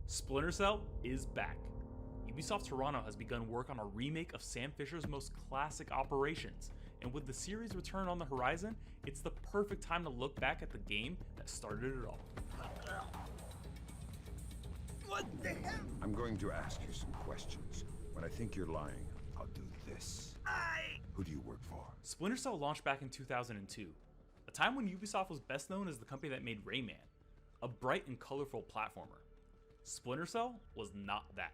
Splinter Cell is back. Ubisoft Toronto has begun work on a remake of Sam Fisher's most classic operations, and with the series' return on the horizon, it's the perfect time to look back at the game that started it all. What the hell? I'm going to ask you some questions. When I think you're lying, I'll do this. Who do you work for? Splinter Cell launched back in 2002, a time when Ubisoft was best known as the company that made Rayman, a bright and colorful platformer. Splinter Cell was not that.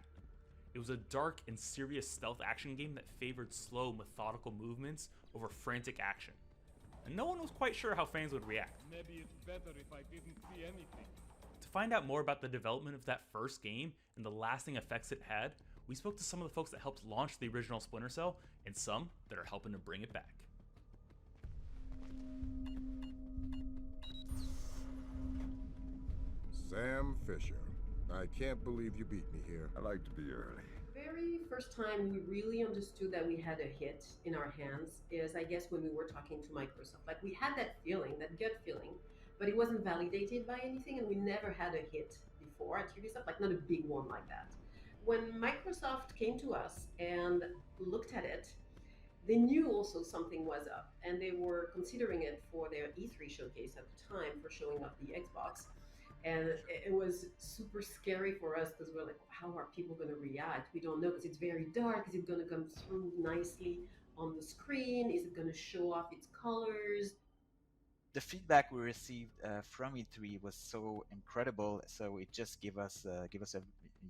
It was a dark and serious stealth action game that favored slow, methodical movements over frantic action. And no one was quite sure how fans would react. Maybe it's better if I didn't see anything. To find out more about the development of that first game and the lasting effects it had, we spoke to some of the folks that helped launch the original Splinter Cell and some that are helping to bring it back. Sam Fisher. I can't believe you beat me here. I like to be early. Very first time we really understood that we had a hit in our hands is, I guess, when we were talking to Microsoft. Like, we had that feeling, that gut feeling, but it wasn't validated by anything, and we never had a hit before at Ubisoft, like not a big one like that. When Microsoft came to us and looked at it, they knew also something was up, and they were considering it for their E3 showcase at the time for showing off the Xbox. And it was super scary for us because we're like, how are people going to react? We don't know because it's very dark. Is it going to come through nicely on the screen? Is it going to show off its colors? The feedback we received from E3 was so incredible, so it just gave us a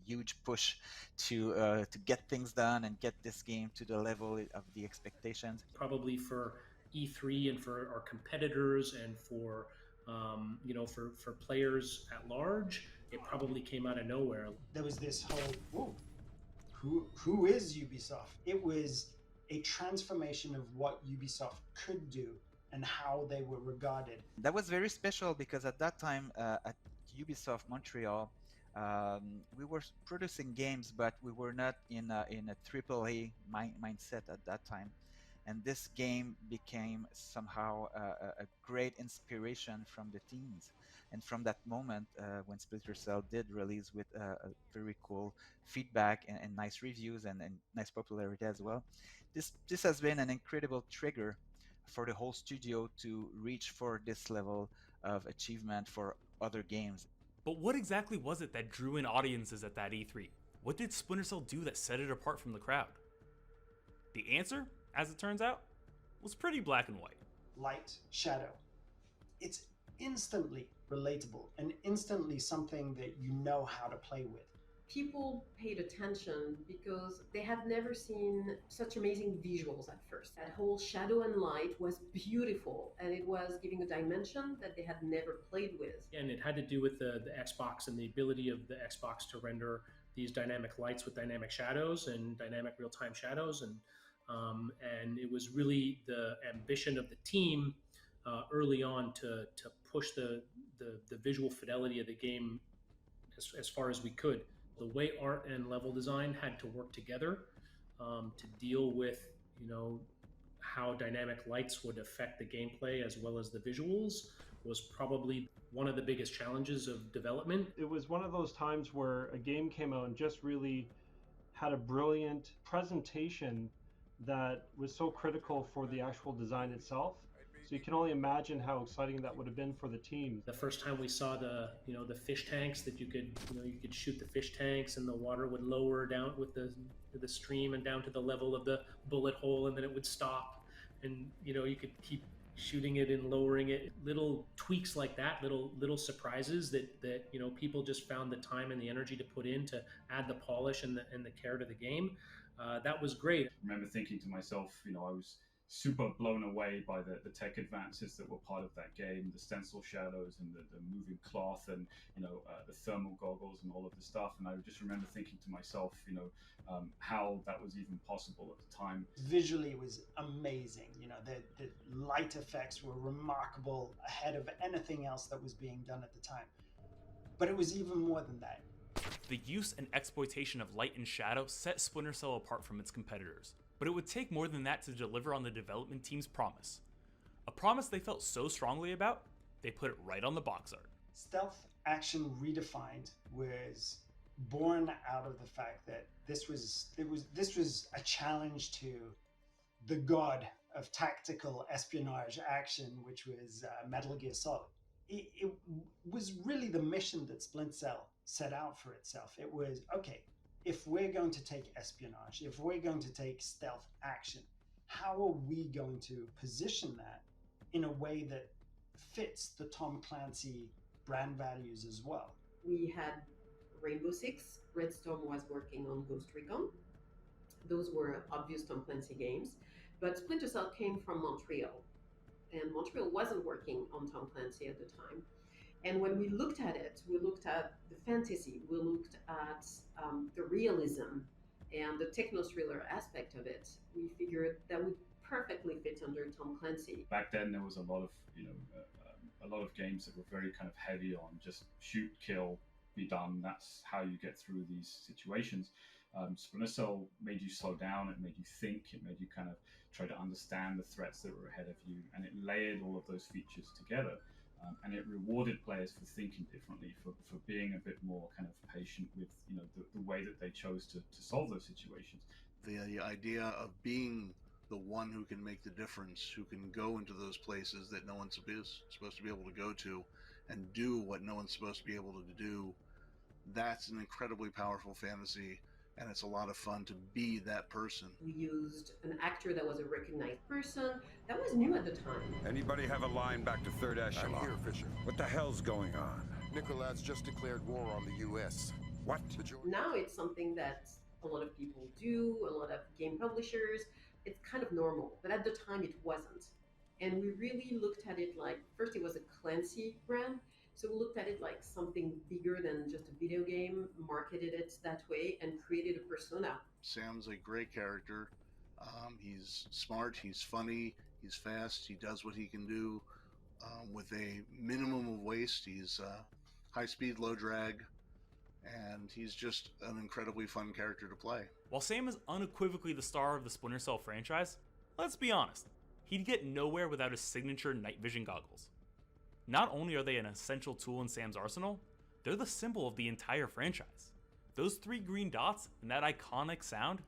huge push to get things done and get this game to the level of the expectations. Probably for E3 and for our competitors and for for players at large, it probably came out of nowhere. There was this whole, who is Ubisoft? It was a transformation of what Ubisoft could do and how they were regarded. That was very special because at that time at Ubisoft Montreal, we were producing games, but we were not in a AAA mindset at that time. And this game became somehow a great inspiration from the teams. And from that moment, when Splinter Cell did release with a very cool feedback and nice reviews and nice popularity as well, this has been an incredible trigger for the whole studio to reach for this level of achievement for other games. But what exactly was it that drew in audiences at that E3? What did Splinter Cell do that set it apart from the crowd? The answer, as it turns out, was pretty black and white. Light, shadow. It's instantly relatable and instantly something that you know how to play with. People paid attention because they had never seen such amazing visuals at first. That whole shadow and light was beautiful, and it was giving a dimension that they had never played with. And it had to do with the Xbox and the ability of the Xbox to render these dynamic lights with dynamic shadows and dynamic real-time shadows. And it was really the ambition of the team early on to push the visual fidelity of the game as far as we could. The way art and level design had to work together to deal with, how dynamic lights would affect the gameplay as well as the visuals was probably one of the biggest challenges of development. It was one of those times where a game came out and just really had a brilliant presentation that was so critical for the actual design itself. So you can only imagine how exciting that would have been for the team. The first time we saw the fish tanks that you could shoot the fish tanks and the water would lower down with the stream and down to the level of the bullet hole, and then it would stop, and you could keep shooting it and lowering it. Little tweaks like that, little surprises that people just found the time and the energy to put in to add the polish and the care to the game. That was great. I remember thinking to myself, I was super blown away by the tech advances that were part of that game, the stencil shadows and the moving cloth and the thermal goggles and all of the stuff. And I just remember thinking to myself, how that was even possible at the time. Visually, it was amazing. The light effects were remarkable, ahead of anything else that was being done at the time. But it was even more than that. The use and exploitation of light and shadow set Splinter Cell apart from its competitors. But it would take more than that to deliver on the development team's promise. A promise they felt so strongly about, they put it right on the box art. Stealth action redefined was born out of the fact that this was a challenge to the god of tactical espionage action, which was Metal Gear Solid. It was really the mission that Splinter Cell set out for itself. It was, okay, if we're going to take espionage, if we're going to take stealth action, how are we going to position that in a way that fits the Tom Clancy brand values as well? We had Rainbow Six, Redstone was working on Ghost Recon. Those were obvious Tom Clancy games. But Splinter Cell came from Montreal, and Montreal wasn't working on Tom Clancy at the time. And when we looked at it, we looked at the fantasy, we looked at the realism and the techno-thriller aspect of it. We figured that would perfectly fit under Tom Clancy. Back then, there was a lot of, a lot of games that were very kind of heavy on just shoot, kill, be done. That's how you get through these situations. Splinter Cell made you slow down, it made you think, it made you kind of try to understand the threats that were ahead of you, and it layered all of those features together. And it rewarded players for thinking differently, for being a bit more kind of patient with the way that they chose to solve those situations. The idea of being the one who can make the difference, who can go into those places that no one's supposed to be able to go to and do what no one's supposed to be able to do, that's an incredibly powerful fantasy, and it's a lot of fun to be that person. We used an actor that was a recognized person. That was new at the time. Anybody have a line back to third echelon? I'm here, Fisher. What the hell's going on? Nicolad's just declared war on the U.S. What? Now it's something that a lot of people do, a lot of game publishers. It's kind of normal, but at the time it wasn't. And we really looked at it like, first it was a Clancy brand, so we looked at it like something bigger than just a video game, marketed it that way, and created a persona. Sam's a great character. He's smart, he's funny, he's fast, he does what he can do with a minimum of waste. He's high speed, low drag, and he's just an incredibly fun character to play. While Sam is unequivocally the star of the Splinter Cell franchise, let's be honest, he'd get nowhere without his signature night vision goggles. Not only are they an essential tool in Sam's arsenal, they're the symbol of the entire franchise. Those 3 green dots and that iconic sound,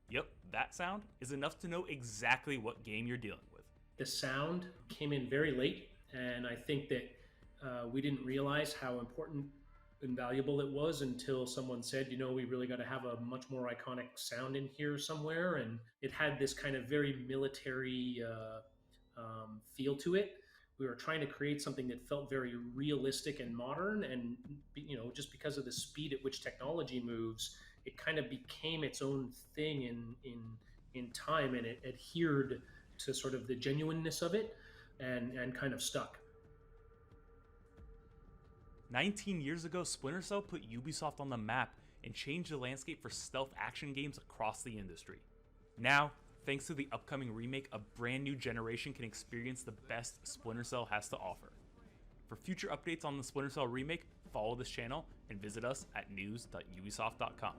yep, that sound is enough to know exactly what game you're dealing with. The sound came in very late, and I think that we didn't realize how important and valuable it was until someone said, we really got to have a much more iconic sound in here somewhere. And it had this kind of very military feel to it. We were trying to create something that felt very realistic and modern, and just because of the speed at which technology moves, it kind of became its own thing in time, and it adhered to sort of the genuineness of it and kind of stuck. 19 years ago, Splinter Cell put Ubisoft on the map and changed the landscape for stealth action games across the industry. Now, thanks to the upcoming remake, a brand new generation can experience the best Splinter Cell has to offer. For future updates on the Splinter Cell remake, follow this channel and visit us at news.ubisoft.com.